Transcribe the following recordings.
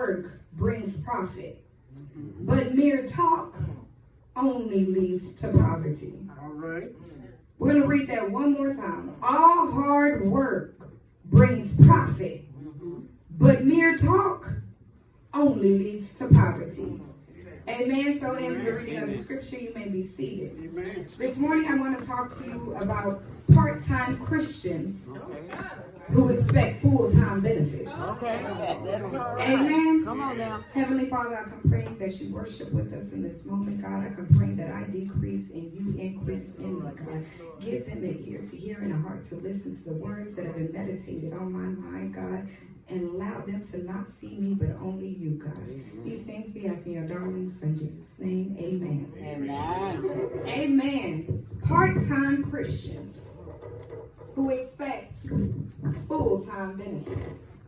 work brings profit, but mere talk only leads to poverty. All right. We're going to read that one more time. All hard work brings profit, but mere talk only leads to poverty. Amen. So ends the reading of the scripture. You may be seated. Amen. This morning I want to talk to you about part-time Christians who expect full-time benefits. Amen. Come on now. Heavenly Father, I come praying that you worship with us in this moment, God. I come praying that I decrease and you increase in me, God. Give them an ear to hear and a heart to listen to the words that have been meditated on my mind, God. And allow them to not see me, but only you, God. These things be asked in your darling son, Jesus' name. Amen. Amen. Amen. Part-time Christians who expect full-time benefits.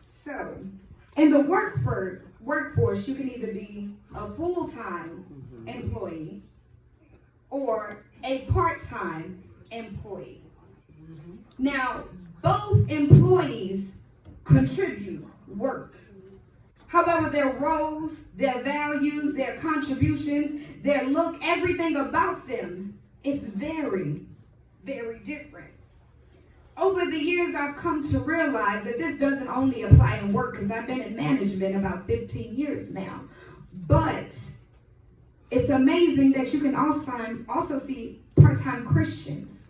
So, in the workforce, you can either be a full-time employee or a part-time employee. Now, both employees contribute work. However, their roles, their values, their contributions, their look, everything about them is very, very different. Over the years, I've come to realize that this doesn't only apply in work, because I've been in management about 15 years now. But it's amazing that you can also see part-time Christians.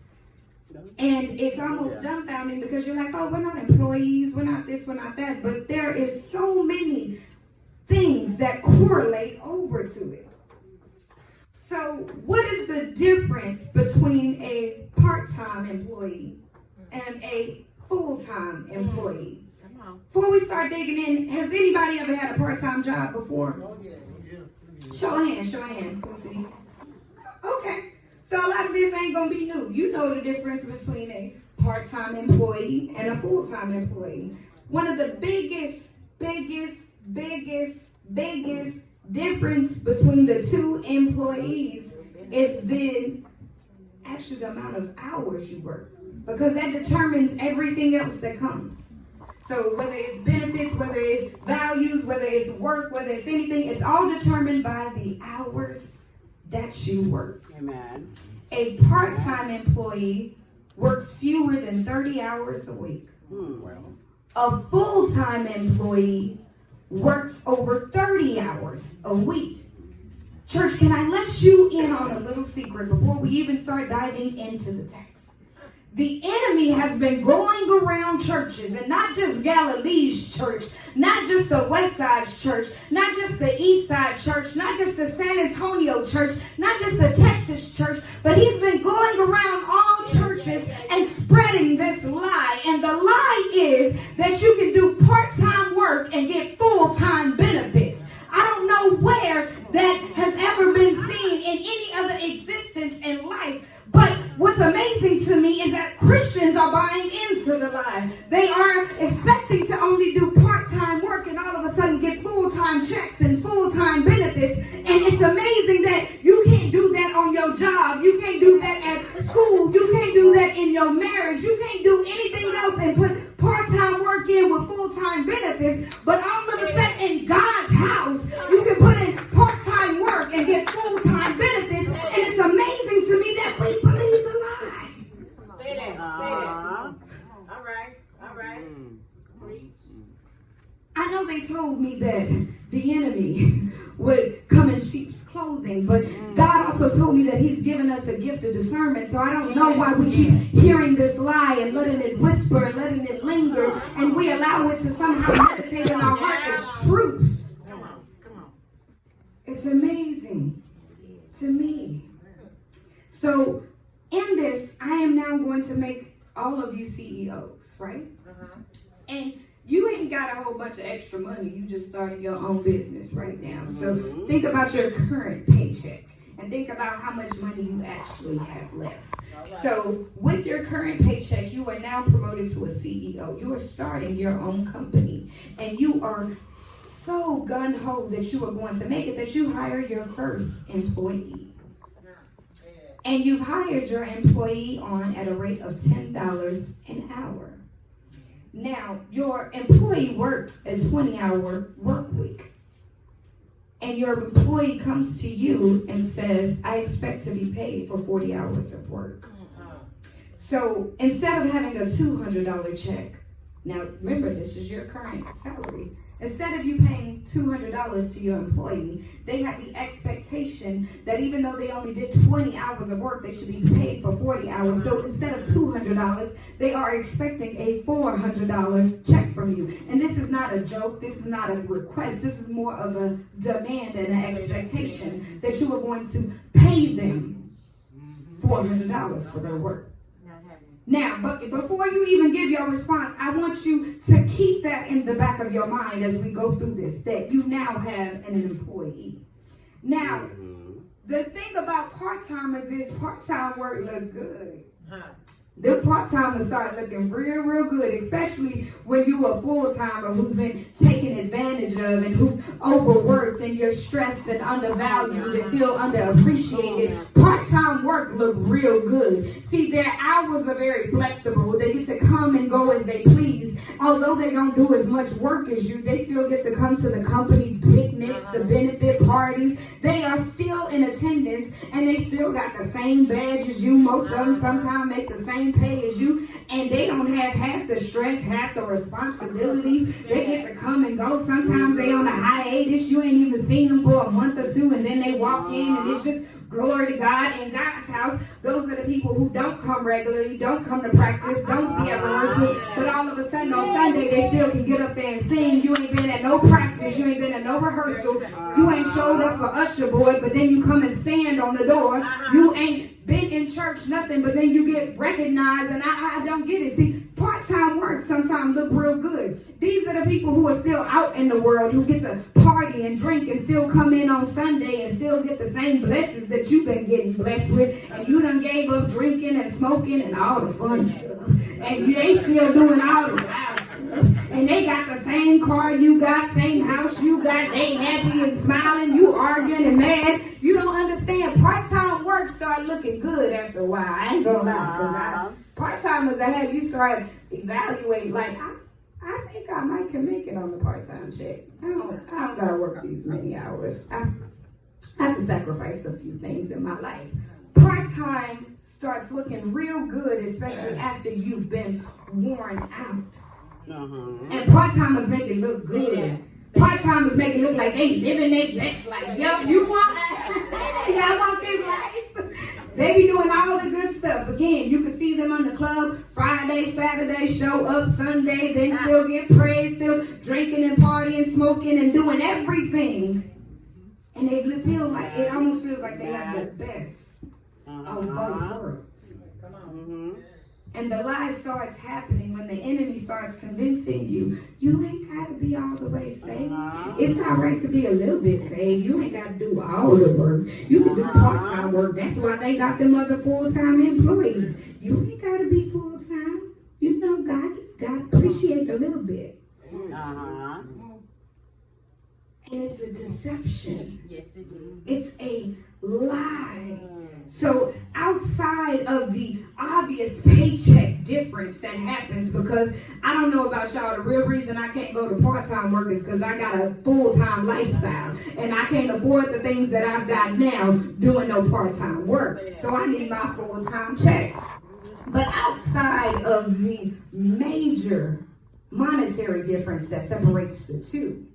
And it's almost dumbfounding because you're like, oh, we're not employees, we're not this, we're not that. But there is so many things that correlate over to it. So what is the difference between a part-time employee and a full-time employee? Before we start digging in, has anybody ever had a part-time job before? Show of hands. Let's see. Okay. So a lot of this ain't going to be new. You know the difference between a part-time employee and a full-time employee. One of the biggest difference between the two employees is actually the amount of hours you work, because that determines everything else that comes. So whether it's benefits, whether it's values, whether it's work, whether it's anything, it's all determined by the hours that you work. Amen. A part-time employee works fewer than 30 hours a week. A full-time employee works over 30 hours a week. Church, can I let you in on a little secret before we even start diving into the text? The enemy has been going around churches, and not just Galilee's church, not just the West Side's church, not just the East Side church, not just the San Antonio church, not just the Texas church, but he's been going around all churches and spreading this lie. And the lie is that you can do part-time work and get full-time benefits. I don't know where that has ever been seen in any other existence in life. But what's amazing to me is that Christians are buying into the lie. They are expecting to only do part-time work and all of a sudden get full-time checks and full-time benefits. And it's amazing that you can't do that on your job. You can't do that at school. You can't do that in your marriage. You can't do anything else and put part-time work in with full-time benefits. But all of a sudden in God's house, you can put in part-time work and get full-time benefits. And it's amazing to me that we believe the lie. Say that. All right. I know they told me that the enemy would come in sheep's clothing, but God also told me that he's given us a gift of discernment. So I don't know why we keep hearing this lie and letting it whisper and letting it linger, and we allow it to somehow meditate in our heart as truth. Come on. It's amazing to me. So in this, I am now going to make all of you CEOs, right? And you ain't got a whole bunch of extra money. You just started your own business right now. So think about your current paycheck and think about how much money you actually have left. So with your current paycheck, you are now promoted to a CEO. You are starting your own company, and you are so gung-ho that you are going to make it that you hire your first employee. And you've hired your employee on at a rate of $10 an hour. Now, your employee works a 20-hour work week. And your employee comes to you and says, I expect to be paid for 40 hours of work. So instead of having a $200 check, now remember this is your current salary. Instead of you paying $200 to your employee, they have the expectation that even though they only did 20 hours of work, they should be paid for 40 hours. So instead of $200, they are expecting a $400 check from you. And this is not a joke. This is not a request. This is more of a demand and an expectation that you are going to pay them $400 for their work. Now, but before you even give your response, I want you to keep that in the back of your mind as we go through this, that you now have an employee. Now, the thing about part-timers is part-time work look good. The part-timers start looking real, real good, especially when you're a full-timer who's been taken advantage of and who's overworked and you're stressed and undervalued and feel underappreciated. Part-time work look real good. See, their hours are very flexible. They get to come and go as they please. Although they don't do as much work as you, they still get to come to the company picnics, the benefit parties. They are still in attendance and they still got the same badge as you. Most of them sometimes make the same pay as you, and they don't have half the stress, half the responsibilities. They get to come and go. Sometimes they on a hiatus. You ain't even seen them for a month or two, and then they walk in and it's just glory to God in God's house. Those are the people who don't come regularly, don't come to practice, don't be at rehearsal, but all of a sudden on Sunday they still can get up there and sing. You ain't been at no practice, you ain't been at no rehearsal, you ain't showed up for usher boy, but then you come and stand on the door. You ain't been in church, nothing, but then you get recognized, and I don't get it. See, part-time work sometimes look real good. These are the people who are still out in the world, who get to party and drink and still come in on Sunday and still get the same blessings that you've been getting blessed with, and you done gave up drinking and smoking and all the fun stuff, and they still doing all the loud stuff, and they got the same car you got, same house you got, they happy and smiling, you arguing and mad. You don't understand. Part-time work start looking good after a while. I ain't gonna lie, because part-timers I have you start evaluating, like, I think I might can make it on the part-time check. I don't gotta work these many hours. I have to sacrifice a few things in my life. Part-time starts looking real good, especially after you've been worn out. And part-timers make it look good. Part-timers make it look like they living their best life. Yo, you want that? Y'all want this life? They be doing all the good stuff. Again, you can see them on the club Friday, Saturday, show up Sunday, then still get praised, still drinking and partying, smoking and doing everything. And they feel like, it almost feels like they have the best of both worlds. And the lie starts happening when the enemy starts convincing you, you ain't got to be all the way saved. It's all right to be a little bit saved. You ain't got to do all the work. You can do part-time work. That's why they got them other full-time employees. You ain't got to be full-time. You know, God appreciate a little bit. And it's a deception. Yes, it is. It's a lie. So outside of the obvious paycheck difference that happens, because I don't know about y'all, the real reason I can't go to part-time work is because I got a full-time lifestyle and I can't afford the things that I've got now doing no part-time work. So I need my full-time check. But outside of the major monetary difference that separates the two,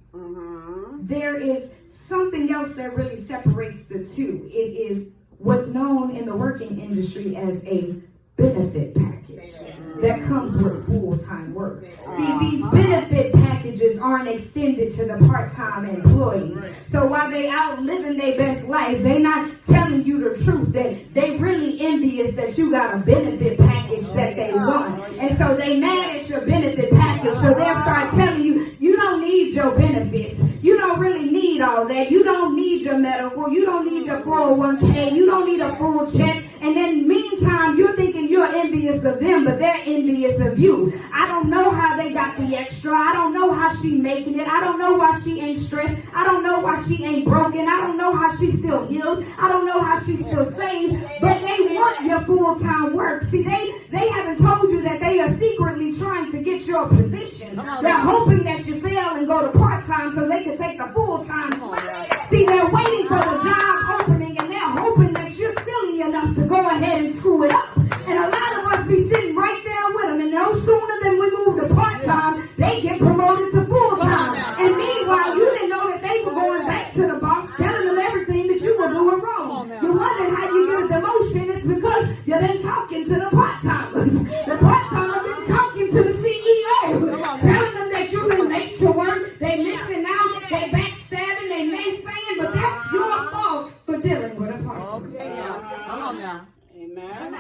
there is something else that really separates the two. It is what's known in the working industry as a benefit package that comes with full-time work. See, these benefit packages aren't extended to the part-time employees. So while they out living their best life, they're not telling you the truth that they really envious that you got a benefit package that they want. And so they mad at your benefit package, so they'll start telling you, you don't need your benefits. You don't really need all that. You don't need your medical. You don't need your 401k. You don't need a full check. And then meantime, you're thinking you're envious of them, but they're envious of you. I don't know how they got the extra. I don't know how she making it. I don't know why she ain't stressed. I don't know why she ain't broken. I don't know how she's still healed. I don't know how she's still saved. But they want your full-time work. See, they haven't told you that they they are secretly trying to get your position. They're hoping that you fail and go to part-time so they can take the full-time spot. See, they're waiting for the job opening and they're hoping that you're silly enough to go ahead and screw it up. And a lot of us be sitting right there with them, and no sooner than we move to part-time, they get promoted to full-time. And meanwhile, you didn't know that they were going back to the boss, telling them everything that you were doing wrong. You wondered how you get a demotion. It's because you've been talking to the part-timers. The part-timers been talking to the CEO, telling them that you've been late to work, they missing out, they backstabbing, they naysaying, but that's your fault for dealing with a part-timer. Okay, now. Come on now. Amen.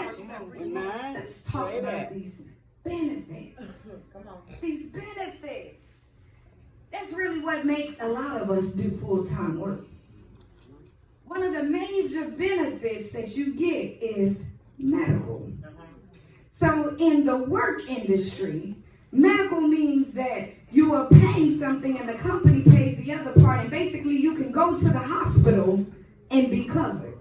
Amen. Let's talk about these benefits. Come on. These benefits. That's really what makes a lot of us do full-time work. One of the major benefits that you get is medical. So in the work industry, medical means that you are paying something and the company pays the other part, and basically you can go to the hospital and be covered.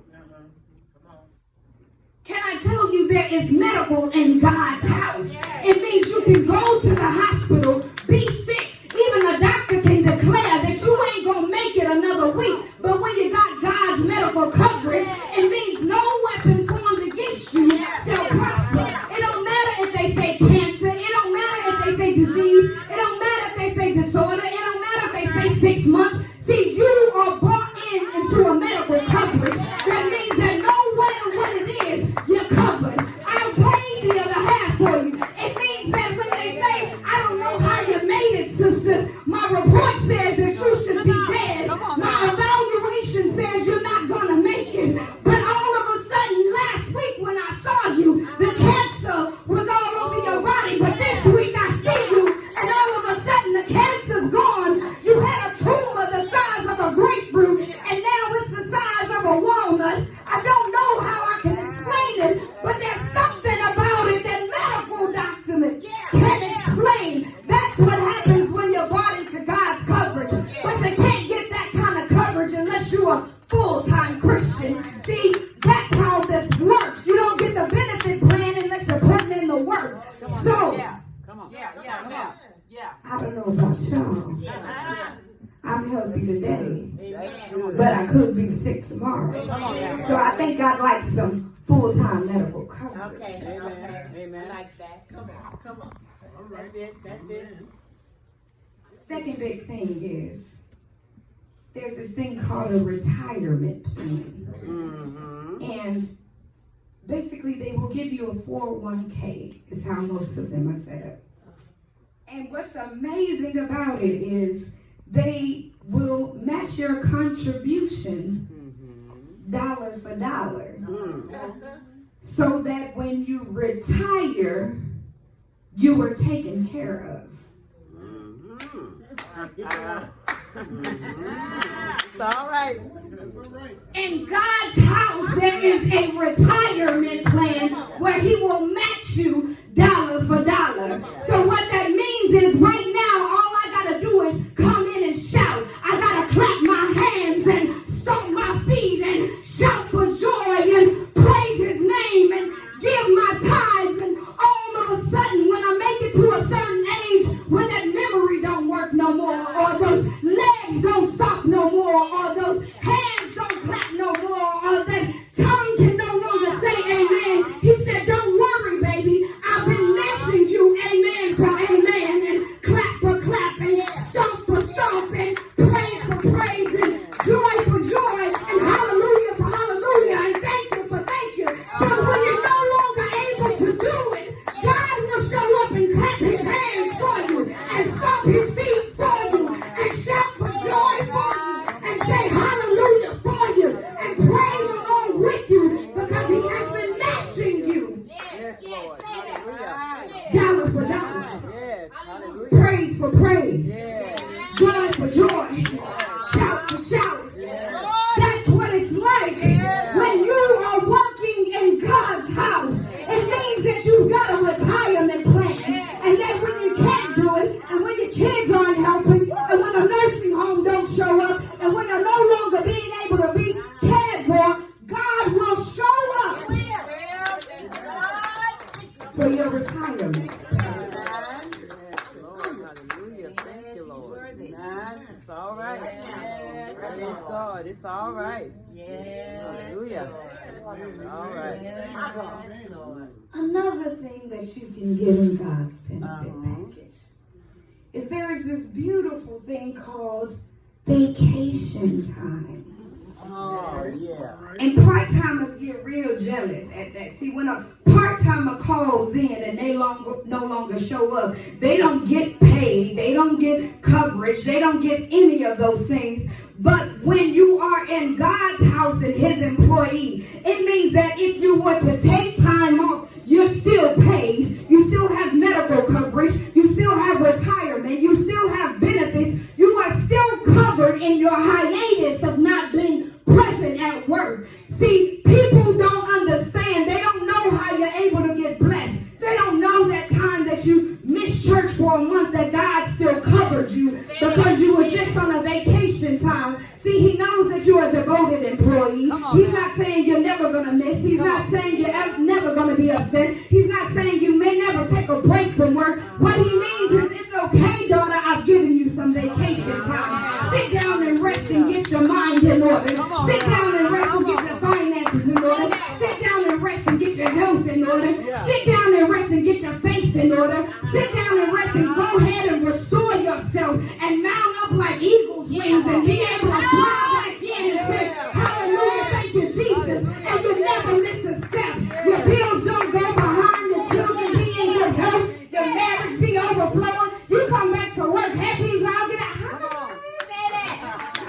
Can I tell you there is medical in God's house? It means you can go to the hospital, be sick. Even the doctor can declare that you ain't gonna make it another week. But when you got God's medical coverage, it means no weapon formed against you shall prosper. It don't matter if they say cancer. It don't matter if they say disease. It don't matter if they say disorder. It don't matter if they say 6 months. See, you are brought into a medical coverage. That means that no matter what it is, you're covered. I'll pay the other half for you. It means that when they say, I don't know how you made it, sister, my report says that you should be dead. My evaluation says you're not going to make it. But all of a sudden, last week when I saw you, the cancer was all over your body. But this week I see you, and all of a sudden the cancer's gone. You had a tumor the size of a grapefruit, and now it's the size of a walnut. I don't know how I can explain it, but there's something about it that medical documents can explain. That's what happens when you're brought into God's coverage. But you can't get that kind of coverage unless you're a full-time Christian. See, that's how this works. You don't get the benefit plan unless you're putting in the work. So, Come on. Yeah. I don't know about y'all. I'm healthy today, but I could be sick tomorrow. So I think I'd like some full-time medical coverage. Okay. Amen. I like that. Come on. That's it. Second big thing is there's this thing called a retirement plan. And basically they will give you a 401k is how most of them are set up. And what's amazing about it is they will match your contribution dollar for dollar. So that when you retire, you are taken care of. It's all right. In God's house, there is a retirement plan where He will match you dollar for dollar. So what that means is right now, all I gotta do is come in and shout. I gotta clap my hands and stomp my feet and shout for joy and praise His name and give my tithes. And all of a sudden, when I make it to a certain age, when that memory don't work no more, or those legs don't stop no more, or those hands don't clap no more, or that tongue can no longer say amen. He said, don't worry, baby. I've been matching you amen for amen, and clap for clap, and stomp for stomp, and praise for praise, and joy for joy, and hallelujah for hallelujah, and thank you for thank you. So when you're no longer able to do it, God will show up and clap His hands for you, and stomp His feet for you, and shout for joy for you, and say hallelujah for you, and praise along with you, because He has been matching you Yes, Lord. Hallelujah. dollar for dollar, Yes. Hallelujah. praise for praise, Yes. joy for joy, shout for shout. That's what it's like when you are working in God's house. It means that you've got a retirement plan, and that when you can't do it, and when your kids aren't helping, and when the nursing home don't show up, and when you're no longer being able to be cared for, God will show up for your retirement. it. It's all right. Yes, Praise Lord. God. It's all right. Yes, Hallelujah. Lord. It's all right. Yes, Lord. Another thing that you can get in God's benefit package is there is this beautiful thing called vacation time. Oh, yeah. And part-timers get real jealous at that. See, when a part-timer calls in and they no longer show up, they don't get paid, they don't get coverage, they don't get any of those things. But when you are in God's house and his employee, it means that if you were to take time off, you're still paid, you still have medical coverage, you still have retirement, you still have benefits, you are still covered in your hiatus of not being present at work. See, people don't understand. They don't know how you're able to get blessed. They don't know that time that you missed church for a month that God still covered you because you were just on a vacation time. See, he knows that you're a devoted employee. He's not saying you're never going to miss. He's not saying you're never going to be upset. He's not saying you may never take a break from work. What he means is it's okay, daughter, I've given you some vacation time. Sit down and rest and get your mind in order. Sit down and rest and get your finances in order. Sit down and rest and get your health in order. Sit down and rest and get your faith in order. Sit down and rest and go ahead and restore yourself and mount up like eagle's wings and be able to fly back in and say, hallelujah, thank you, Jesus. And you never miss a step. Your bills don't go behind, your children be in good health, your marriage be overflowing. You come back to work happy as all get out.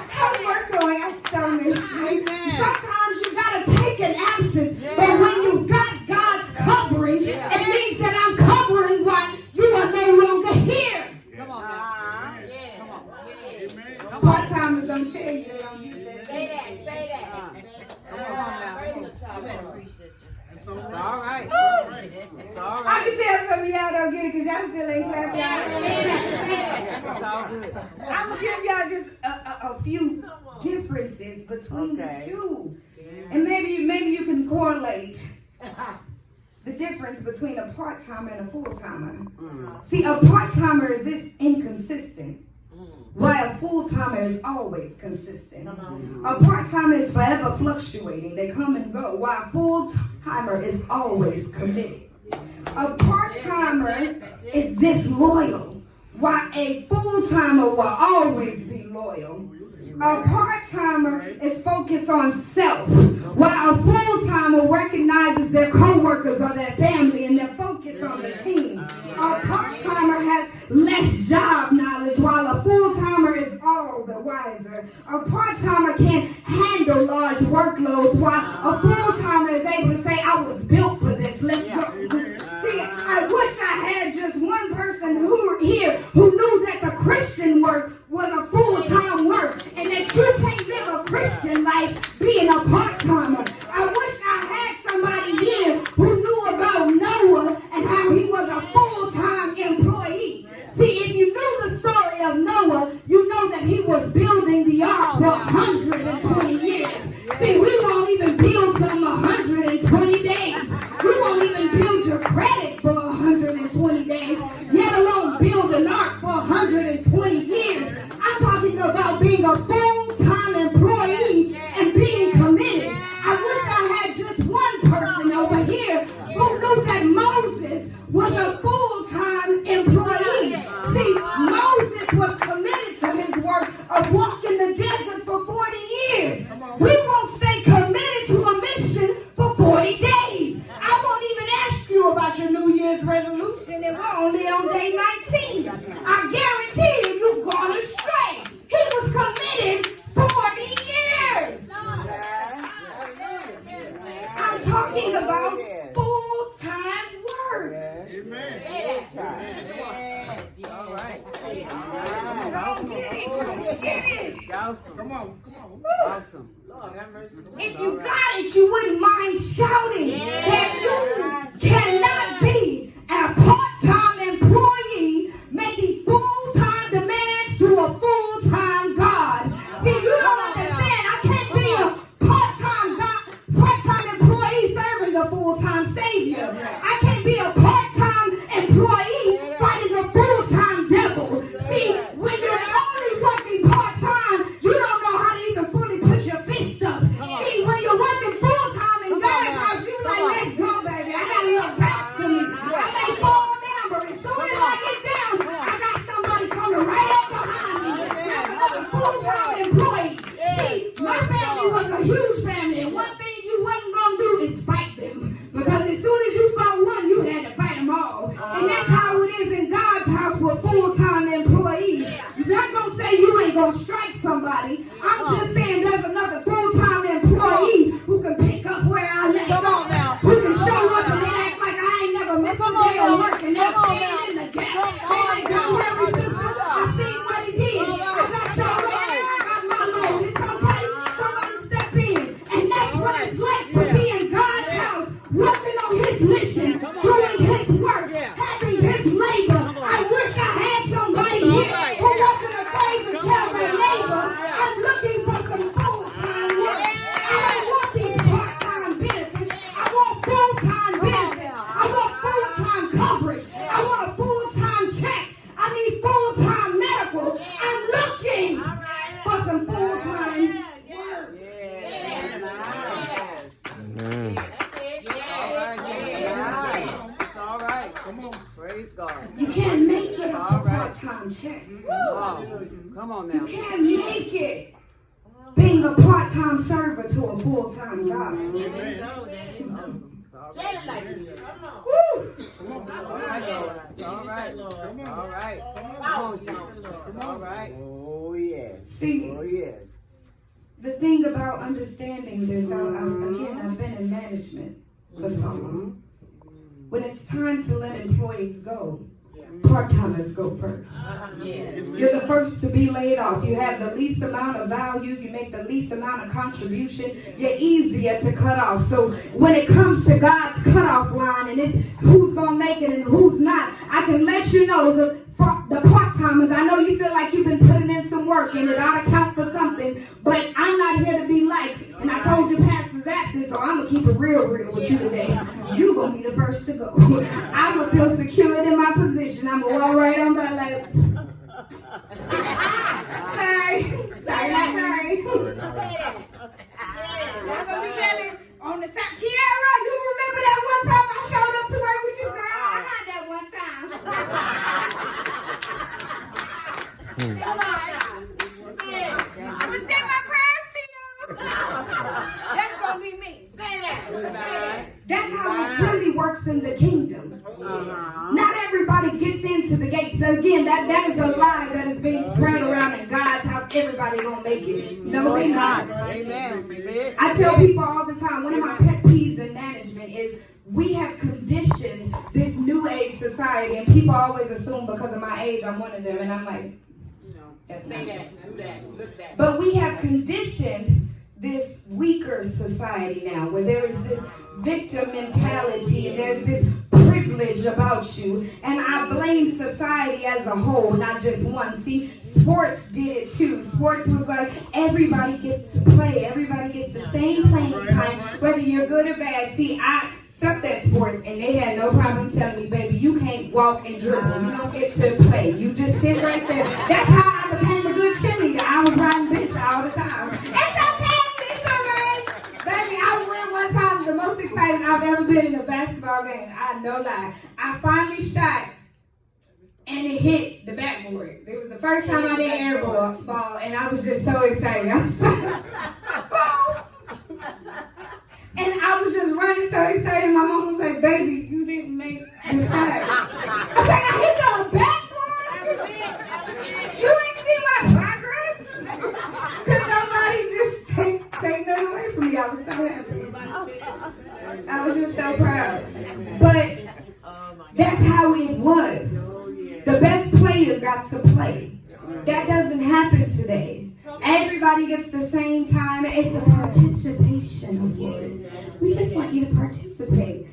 How's work going? I so miss you. Sometimes you gotta take an absence, but when you got God's covering, it means that I'm covering what you are no longer here. Come on now. Part-timers don't tell you they don't use that. Say that. Come on now. You better preach, sister. It's all right. It's all I right. can tell some of y'all don't get it because y'all still ain't clapping y'all. It's all good. I'm going to give y'all just a few differences between the two. And maybe you can correlate the difference between a part-timer and a full-timer. See, a part-timer is this inconsistent, while a full-timer is always consistent. A part-timer is forever fluctuating. They come and go, while a full-timer is always committed. A part-timer is disloyal, while a full-timer will always be loyal. A part-timer is focused on self, while a full-timer recognizes their co-workers or their family and they're focused on the team. A part-timer has less job knowledge, while a full-timer is all the wiser. A part-timer can't handle large workloads, while a full-timer is able to say, I was built for this, let's go. See, I wish I had just one person here who knew that the Christian work was a full-time work and that you can't live a Christian life being a part-timer. I wish I had somebody here who knew about Noah and how he was a full-time employee. See, if you knew the story of Noah, you know that he was building the ark for 120 years. See, we won't even build something 120 days. We won't even build your credit for 120 days, yet alone build an ark for 120 years. I'm talking about being a full-time employee and being committed. I wish I had just one person over here who knew that Moses was a full-time employee. See, Moses was committed to his work of walking the desert for 40 years. We won't stay committed to a mission for 40 days. I won't even ask you about your New Year's resolution, and we're only on day 19. I guarantee you, you've gone astray. He was committed 40 years. I'm talking about full-time work. All right. Don't get it. Don't get it. Awesome. Come on. Awesome. If you got it, you wouldn't mind shouting that you cannot be a part-time employee making full-time demands to a full-time God. See, you don't understand. I can't be a part-time employee serving a full-time Savior. I can't be a part-time employee fighting a full-time devil. See, when you're only gonna strike somebody. I'm just saying there's another full-time employee who can pick up where I left Come on off. now. Who can show up and act like I ain't never missed a day of work and they're staying in the gap. They like, don't worry, sister. I seen what he did. I got your way. I got my load. It's okay. Somebody step in. And that's what it's like to be in God's house, working on his mission, doing his work, having his labor. I wish I had somebody here who wasn't afraid to tell their neighbor, I'm looking for some full-time work. I don't want these part-time benefits. I want full-time benefits. I want full-time coverage. I want a full-time check. I need full-time medical. I'm looking for some full-time work. It's all right. Come on. Praise God. You can't make it off a part-time check. Wow. Come on You now. can't make it being a part-time server to a full-time God. It's all right. Say it like this. Come on. Woo! It's all right, Lord. It's all right. It's all right. Come on, Jesus. It's all right. Oh, yes. See, Oh, yes. the thing about understanding this, again, I've been in management for so long. When it's time to let employees go, part-timers go first. You're the first to be laid off. You have the least amount of value. You make the least amount of contribution. You're easier to cut off. So when it comes to God's cutoff line and it's who's going to make it and who's not, I can let you know the part-timers, I know you feel like you've been putting in some work and it ought to count for something, but I'm not here to be like, and I told you Pastor's absent, so I'm going to keep it real with you today. You're going to be the first to go. I'm going to feel secured in my position. I'm going to walk right on by like, sorry, not sorry. I'm going to be yelling on the side. Kiara, you remember that one time I showed up to work with you, girl? I had that one time. I'm going to send my prayers to you. That's going to be me. Say that. That's how it really works in the kingdom. Not everybody gets into the gates. So again, that is a lie that is being spread around in God's house. Everybody gonna make it. No, they not. Amen. I tell people all the time, one of my pet peeves in management is we have conditioned this new age society, and people always assume because of my age I'm one of them, and I'm like, that's not it. But we have conditioned this weaker society now, where there is this victim mentality, and there's this privilege about you, and I blame society as a whole, not just one. See, sports did it too. Sports was like, everybody gets to play, everybody gets the same playing time, whether you're good or bad. See, I sucked at sports, and they had no problem telling me, baby, you can't walk and dribble, you don't get to play, you just sit right there. That's how I became a good cheerleader. I was riding bench all the time. It's okay. Baby, I won one time, the most excited I've ever been in a basketball game. I no lie. I finally shot, and it hit the backboard. It was the first time I did air ball, and I was just so excited. I was like, boom! And I was just running so excited. My mom was like, baby, you didn't make the shot. I was like, I hit the backboard? You ain't see my progress? Could nobody just take nothing away from me? I was so happy. I was just so proud. But that's how it was. The best player got to play. That doesn't happen today. Everybody gets the same time. It's a participation award. We just want you to participate.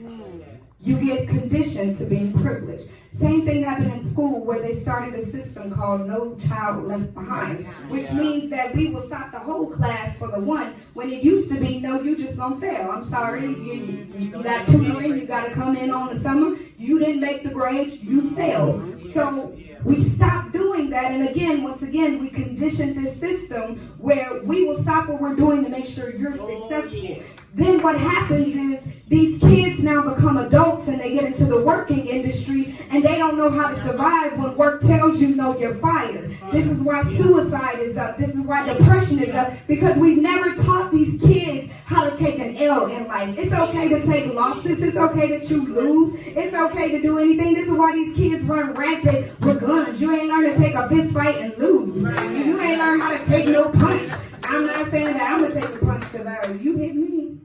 You get conditioned to being privileged. Same thing happened in school where they started a system called No Child Left Behind, which means that we will stop the whole class for the one when it used to be, no, you just gonna fail. I'm sorry, you got tutoring, you gotta come in on the summer, you didn't make the grades, you failed. So we stopped doing that, and again, once again, we conditioned this system where we will stop what we're doing to make sure you're successful. Then what happens is these kids now become adults and they get into the working industry and they don't know how to survive when work tells you no, you're fired. This is why suicide is up. This is why depression is up, because we've never taught these kids how to take an L in life. It's okay to take losses. It's okay that you lose. It's okay to do anything. This is why these kids run rampant with guns. You ain't learn to take a fist fight and lose. You ain't learn learn how to take no punch. I'm not saying that I'm gonna take a punch because you hit me.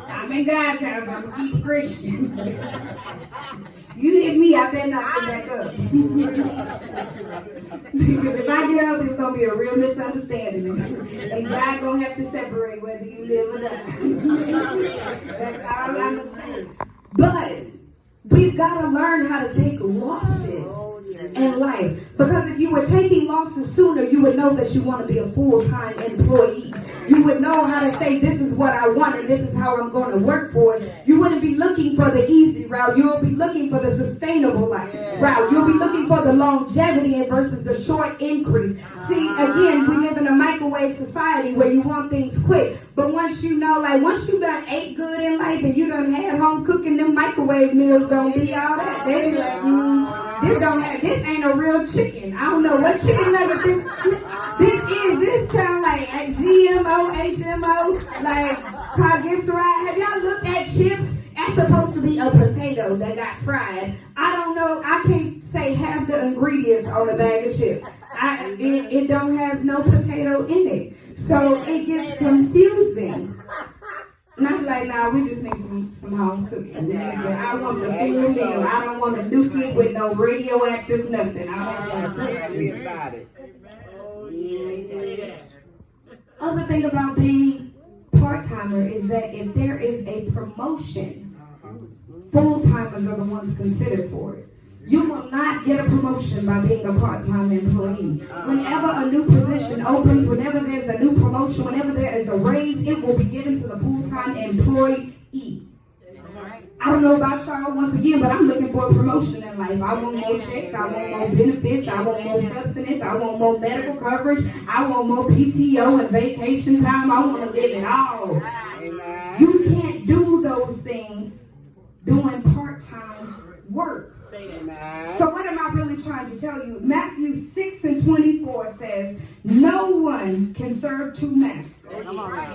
I'm in God's house. I'm gonna keep Christian. You hit me, I better not get back up. Because if I get up, it's gonna be a real misunderstanding, and God gonna have to separate whether you live or die. That's all I'm gonna say. But we've got to learn how to take losses in life. Because if you were taking losses sooner, you would know that you want to be a full-time employee. You would know how to say, this is what I want and this is how I'm going to work for it. You wouldn't be looking for the easy route. You'll be looking for the sustainable route. You'll be looking for the longevity versus the short increase. See, again, we live in a microwave society where you want things quick. But once you know, like once you done ate good in life and you done had home cooking, them microwave meals don't be all that. They be like, this ain't a real chicken. I don't know what chicken nugget this is. This sound like a GMO, HMO, like triglyceride. Have y'all looked at chips? That's supposed to be a potato that got fried. I don't know. I can't say half the ingredients on a bag of chips. It don't have no potato in it. So it gets confusing. Not like, nah, we just need some home cooking. I want the full meal. I don't want to nuke it with no radioactive nothing. I don't want to about it. Other thing about being part-timer is that if there is a promotion, full-timers are the ones considered for it. You will not get a promotion by being a part-time employee. Whenever a new position opens, whenever there's a new promotion, whenever there is a raise, it will be given to the full-time employee. I don't know about y'all once again, but I'm looking for a promotion in life. I want more checks, I want more benefits, I want more substance, I want more medical coverage, I want more PTO and vacation time. I want to live it all. You can't do those things doing part-time work. So what am I really trying to tell you? Matthew 6:24 says, no one can serve two masters.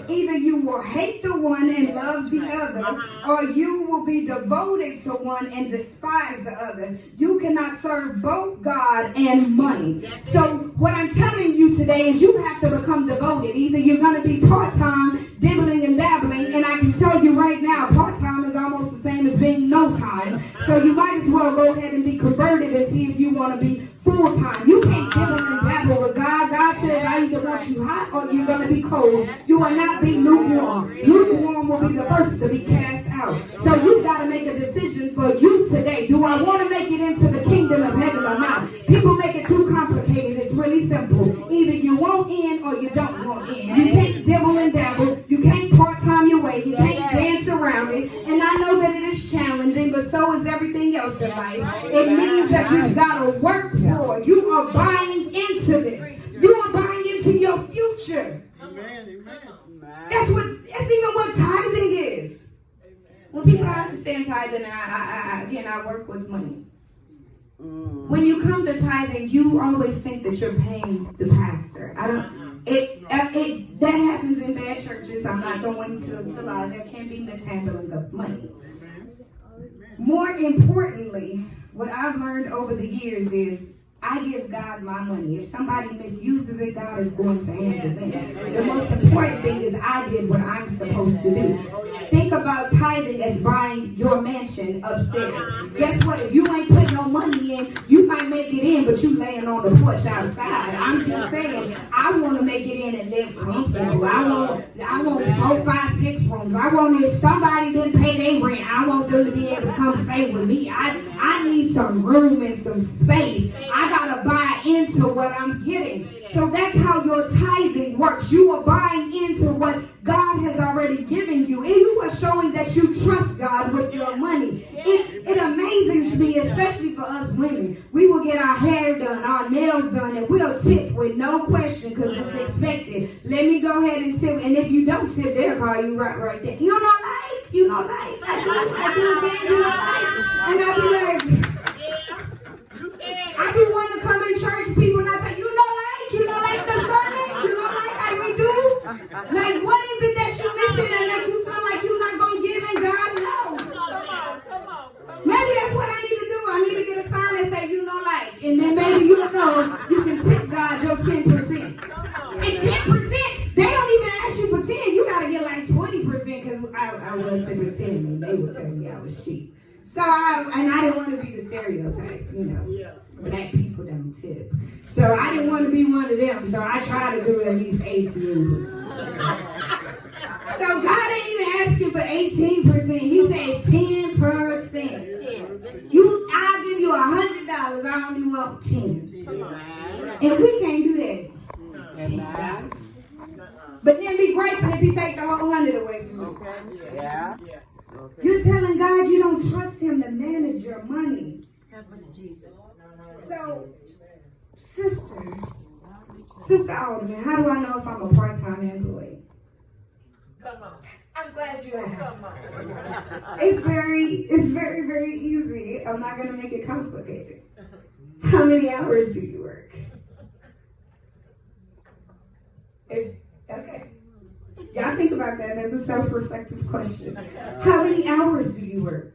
Either you will hate the one and love the other, or you will be devoted to one and despise the other. You cannot serve both God and money. So what I'm telling you today is you have to become devoted. Either you're going to be part-time, dibbling and dabbling, and I can tell you right now, part-time is almost the same as being no time. So you might as well go ahead and be converted and see if you want to be full-time. You can't dibble and dabble with God. God says, I either want you hot or you're going to be cold. You will not be lukewarm. Lukewarm will be the first to be cast out. So you've got to make a decision for you today. Do I want to make it into the kingdom of heaven or not? People make it too complicated. It's really simple. Either you want in or you don't want in. You can't dibble and dabble. You can't part-time your way. You can't dance around it. And I know that it is challenging, but so is everything else in life. It means that you've got to work for it. You are buying into this. You are buying into your future. Amen. That's even what tithing is. When people don't understand tithing, and I work with money. When you come to tithing, you always think that you're paying the pastor. That happens in bad churches. I'm not going to lie. There can be mishandling of money. More importantly, what I've learned over the years is I give God my money. If somebody misuses it, God is going to handle them. The most important thing is I did what I'm supposed to do. Think about tithing as buying your mansion upstairs. Guess what? If you ain't putting no money in, you might make it in, but you laying on the porch outside. I'm just saying, I want to make it in and live comfortable. I want 4, 5, 6 rooms. I want, if somebody didn't pay their rent, I want them to be able to come stay with me. I need some room and some space. I gotta buy into what I'm getting. So that's how your tithing works. You are buying into what God has already given you. And you are showing that you trust God with your money. It amazes me, especially for us women. We will get our hair done, our nails done, and we'll tip with no question because it's expected. Let me go ahead and tip. And if you don't tip, they'll call you right there. You don't like. I do again, you don't like. And I'll be like, I be wanting to come in church and people not say, you don't like the sermon? You don't like how we do? Like, what is it that you're missing and that you feel like you're not going to give and God knows? Maybe that's what I need to do. I need to stereotype, you know. Yeah. Black people don't tip. So I didn't want to be one of them, so I tried to do at least 18%. So God ain't even asking for 18%. He said 10%. I'll give you $100. I only want 10. And we can't do that. But then be grateful if he take the whole 100 away from you. Okay. Yeah. You're telling God you don't trust him to manage your money. Help us, Jesus. So, Sister Alderman, how do I know if I'm a part-time employee? Come on. I'm glad you asked. Come on. It's very, very easy. I'm not going to make it complicated. How many hours do you work? Okay. Y'all think about that. That's a self-reflective question. How many hours do you work?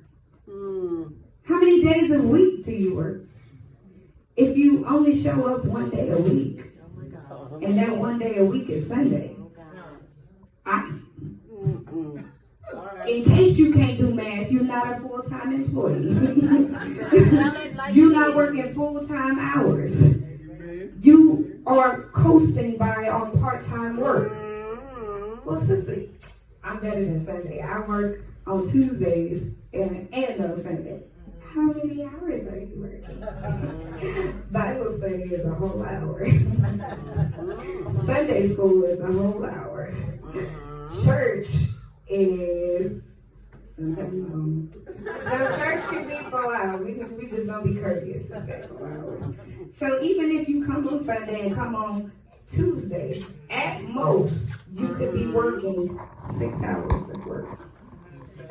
How many days a week do you work? If you only show up one day a week, and that one day a week is Sunday, in case you can't do math, you're not a full-time employee. You're not working full-time hours. You are coasting by on part-time work. Well, sister, I'm better than Sunday. I work on Tuesdays and on Sunday. How many hours are you working? Bible study is a whole hour. Sunday school is a whole hour. Church is sometimes so church can be 4 hours. We just don't be courteous and say 4 hours. So even if you come on Sunday and come on Tuesday, at most you could be working 6 hours of work.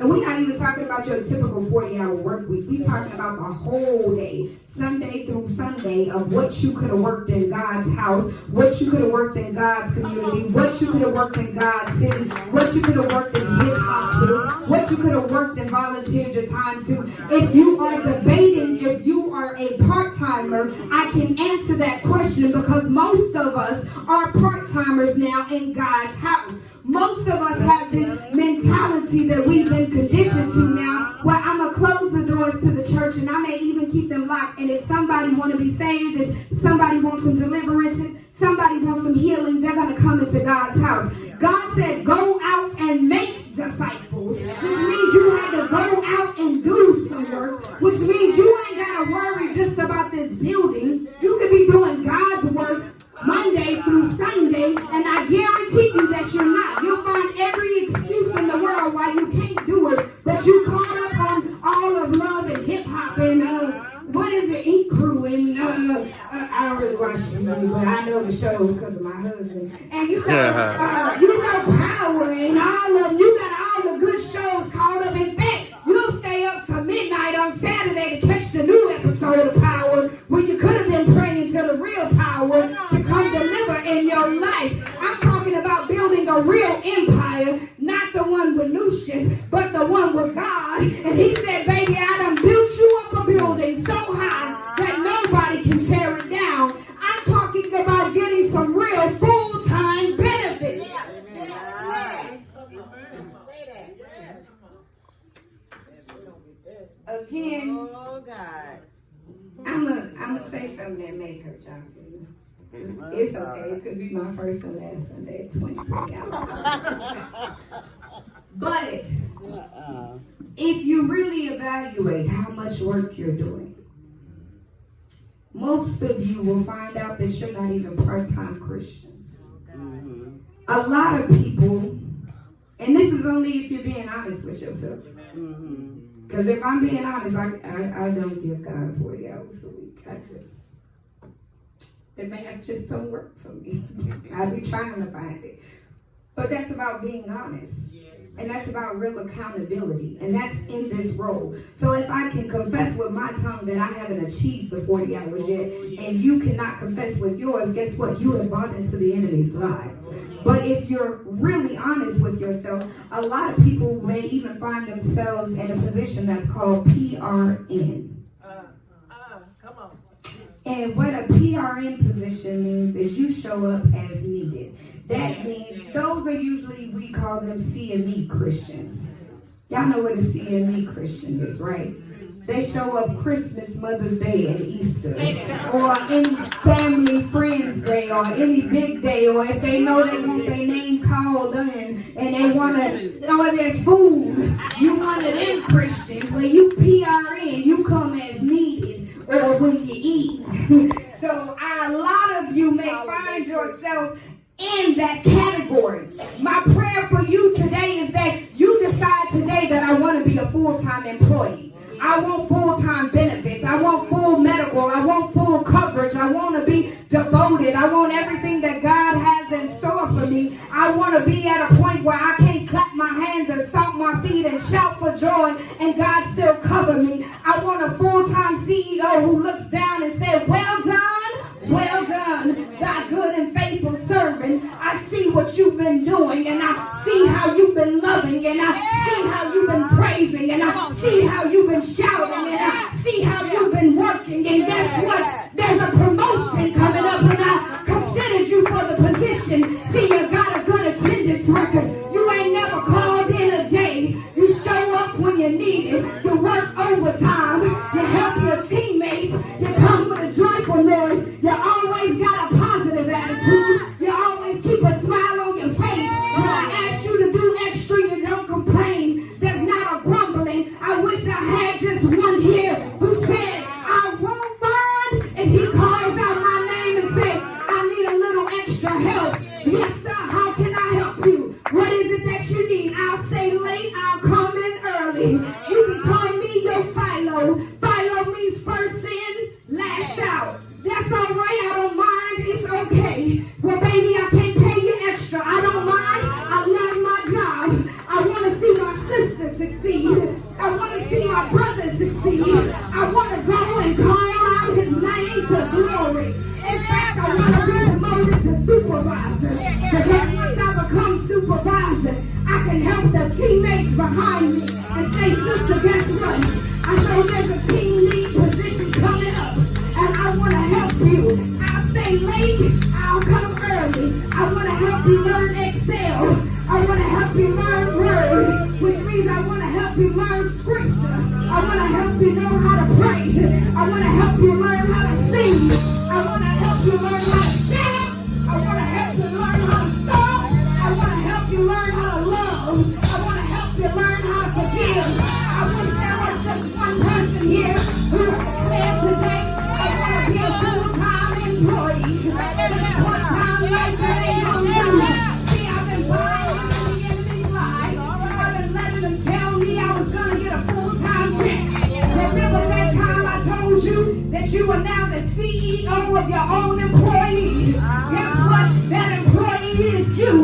And we're not even talking about your typical 40-hour work week. We're talking about the whole day, Sunday through Sunday, of what you could have worked in God's house, what you could have worked in God's community, what you could have worked in God's city, what you could have worked in his hospitals, what you could have worked and volunteered your time to. If you are debating if you are a part-timer, I can answer that question because most of us are part-timers now in God's house. Most of us have this mentality that we've been conditioned to now, where I'm going to close the doors to the church and I may even keep them locked. And if somebody want to be saved, if somebody wants some deliverance, if somebody wants some healing, they're going to come into God's house. God said, go out and make disciples, which means you have to go out and do some work, which means you ain't got to worry just about this building. You could be doing God's work Monday through Sunday, and I guarantee you that you're not. You'll find every excuse in the world why you can't do it, but you caught up on all of Love and Hip Hop and what is it, Ink Crew and I don't really watch the movie, but I know the show because of my husband. And you know Power and all of you got all the good shows caught up. In fact, you'll stay up till midnight on Saturday to catch the new episode of Power when you could have been praying to the real Power to come deliver in your life. I'm talking about building a real empire, not the one with Lucius, but the one with God. And he said, baby, I done built you up a building so high that nobody can tear it down. I'm talking about getting some real full-time benefits. Again, Oh, God. I'm gonna say something that may hurt y'all feelings. It's okay. It could be my first and last Sunday of 2020. But if you really evaluate how much work you're doing, most of you will find out that you're not even part-time Christians. A lot of people, and this is only if you're being honest with yourself. Because if I'm being honest, I don't give God 40 hours a week. The math just don't work for me. I be trying to find it. But that's about being honest. And that's about real accountability. And that's in this role. So if I can confess with my tongue that I haven't achieved the 40 hours yet, and you cannot confess with yours, guess what? You have bought into the enemy's lie. But if you're really honest with yourself, a lot of people may even find themselves in a position that's called PRN. Come on. And what a PRN position means is you show up as needed. That means those are usually, we call them CME Christians. Y'all know what a CME Christian is, right? They show up Christmas, Mother's Day, and Easter. Or any family, friends day, or any big day, or if they know they want their name called in, and they want to, or there's food, you one of them Christians, where you PRN, you come as needed, or when you eat. So a lot of you may find yourself in that category. My prayer for you today is that you decide today that I want to be a full-time employee. I want full-time benefits. I want full medical. I want full coverage. I want to be devoted. I want everything that God has in store for me. I want to be at a point where I can't clap my hands and stomp my feet and shout for joy and God still cover me. I want a full-time CEO who looks down and says, well done, thy good and faithful servant. I see what you've been doing, and I see how you've been loving, and I see how you've been praising, and I see how you've been shouting, and I see how you've been working. And guess what? There's a promotion coming up, and I considered you for the position. See, you got a good attendance record. You ain't never called in a day. You show up when you need it. You work overtime. You help your teammates. You come with a joyful noise. You always got a positive attitude. You always keep a smile on your face. When I ask you to do extra, you don't complain. There's not a grumbling. I wish I had just one here who said, I won't mind if he calls out my name and say, I need a little extra help. Yes, sir, how can I help you? What is it that you need? I'll stay late. I'll come in early. You can call me your Philo. Philo means first in, last out. That's all right. I don't mind. It's okay. Well, baby, I can't pay you extra. I don't mind. I love my job. I want to see my sister succeed. I want to see my brother succeed. I want to go and call out his name to glory. In fact, I want to be promoted to supervisor. Because once I become supervisor, I can help the teammates behind me and say, sister, guess what? I know there's a team lead position coming up, and I want to help you. I'll stay late. I'll come early. I want to help you learn Excel. I want to help you learn Word, which means I want to help you learn Scripture. I want to help you know how to pray. I want to help you learn how to sing. I want to help you learn how to shout. I want to help you learn how to talk. I want to help you learn how to love. I want to help you learn how to forgive. I wish there was just one person here who would declare today, I want to be a full-time employee. It's part-time life that ain't gonna do. See, I've been buying into the enemy's lies. I've been letting them tell me I was gonna get a full-time check. Remember that time I told you that you are now the CEO of your own employee? Guess what? That employee is you.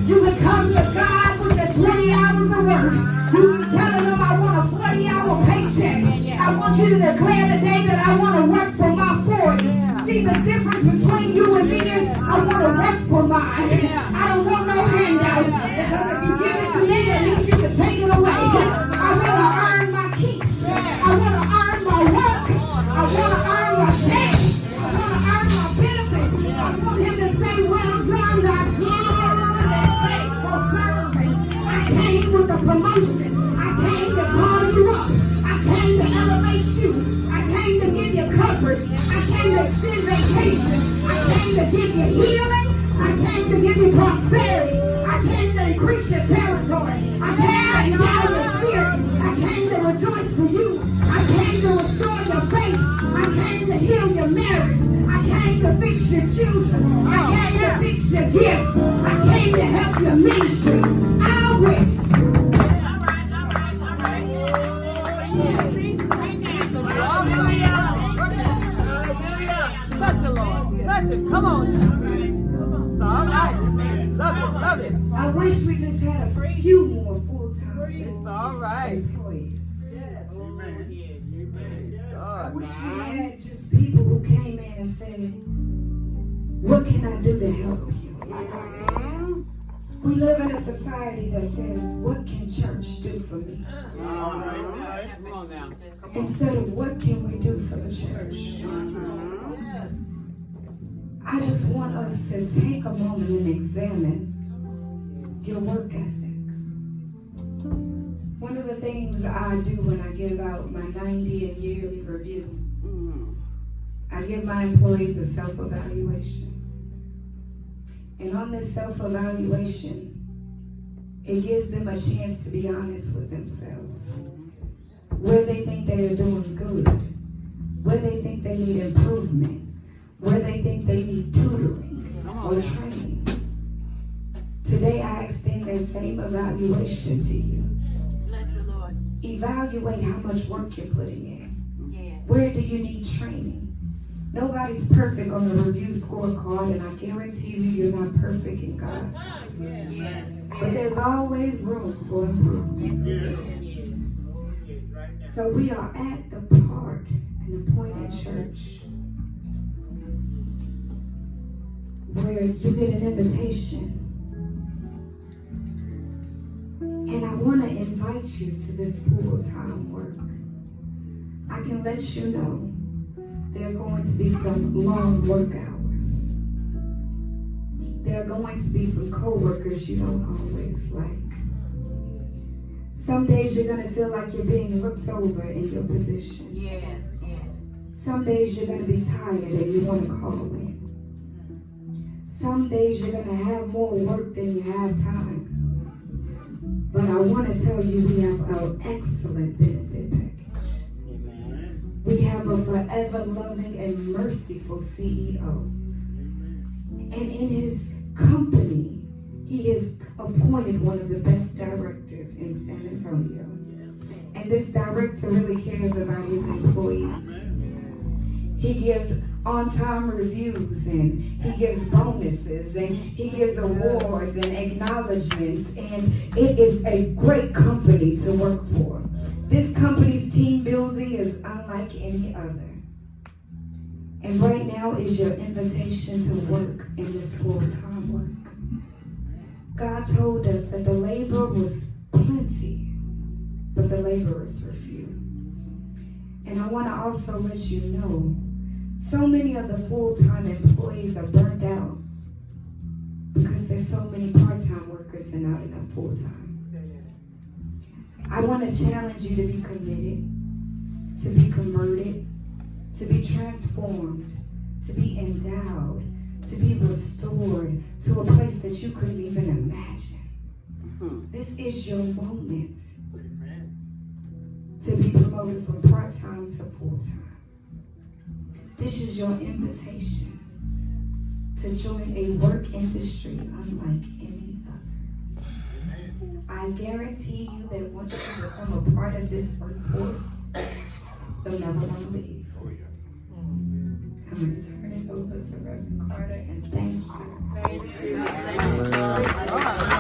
You can come to God with the 20 hours of work. You can tell him I want a 40-hour paycheck. I want you to declare today that I want to work for my 40. See, the difference between you and me is I want to work for mine. I don't want no handouts. Because if you give it to me, that means you can take it away. I want to earn my keeps. I want to earn my work. I want to earn my checks. I want to earn my benefits. I want him to say, well done, thy good and faithful servant. I came with a promotion. I came to call you up. I came to elevate you. I came to give you coverage. I came to extend vacation. I came to give you healing. I came to give you prosperity. I came to increase your territory. I came to endow your spirit. I came to rejoice for you. I came to restore your faith. I came to heal your marriage. I came to fix your children. I came to fix your gifts. I came to help your ministry. I wish. Touch it, Lord. Touch it. Come on. It's all right. Love it. I wish we just had a few more full-time It's all right. employees. I God. wish we had just people who came in and said, what can I do to help you? We live in a society that says, what can church do for me? All right. Come on now. Instead of what can we do for the church? I just want us to take a moment and examine your work ethic. One of the things things I do when I give out my 90 and yearly review. I give my employees a self-evaluation. And on this self-evaluation, it gives them a chance to be honest with themselves. Where they think they are doing good, where they think they need improvement, where they think they need tutoring or training. Today I extend that same evaluation to you. Bless the Lord. Evaluate how much work you're putting in. Yeah. Where do you need training? Nobody's perfect on the review scorecard, and I guarantee you you're not perfect in God's eyes. Yes. But there's always room for improvement. Yes, it is. So we are at the part and the point in church where you get an invitation. And I want to invite you to this full-time work. I can let you know there are going to be some long work hours. There are going to be some co-workers you don't always like. Some days you're going to feel like you're being looked over in your position. Yes, yes. Some days you're going to be tired and you want to call in. Some days you're going to have more work than you have time. But I want to tell you we have an excellent benefit package. We have a forever loving and merciful CEO. And in his company, he has appointed one of the best directors in San Antonio. And this director really cares about his employees. He gives on-time reviews, and he gives bonuses, and he gives awards and acknowledgments, and it is a great company to work for. This company's team building is unlike any other. And right now is your invitation to work in this full-time work. God told us that the labor was plenty, but the laborers were few. And I want to also let you know, so many of the full-time employees are burned out because there's so many part-time workers and not enough full-time. I want to challenge you to be committed, to be converted, to be transformed, to be endowed, to be restored to a place that you couldn't even imagine. This is your moment to be promoted from part-time to full-time. This is your invitation to join a work industry unlike any other. I guarantee you that once you become a part of this workforce, you'll never want to leave. I'm going to turn it over to Reverend Carter and thank you. Thank you.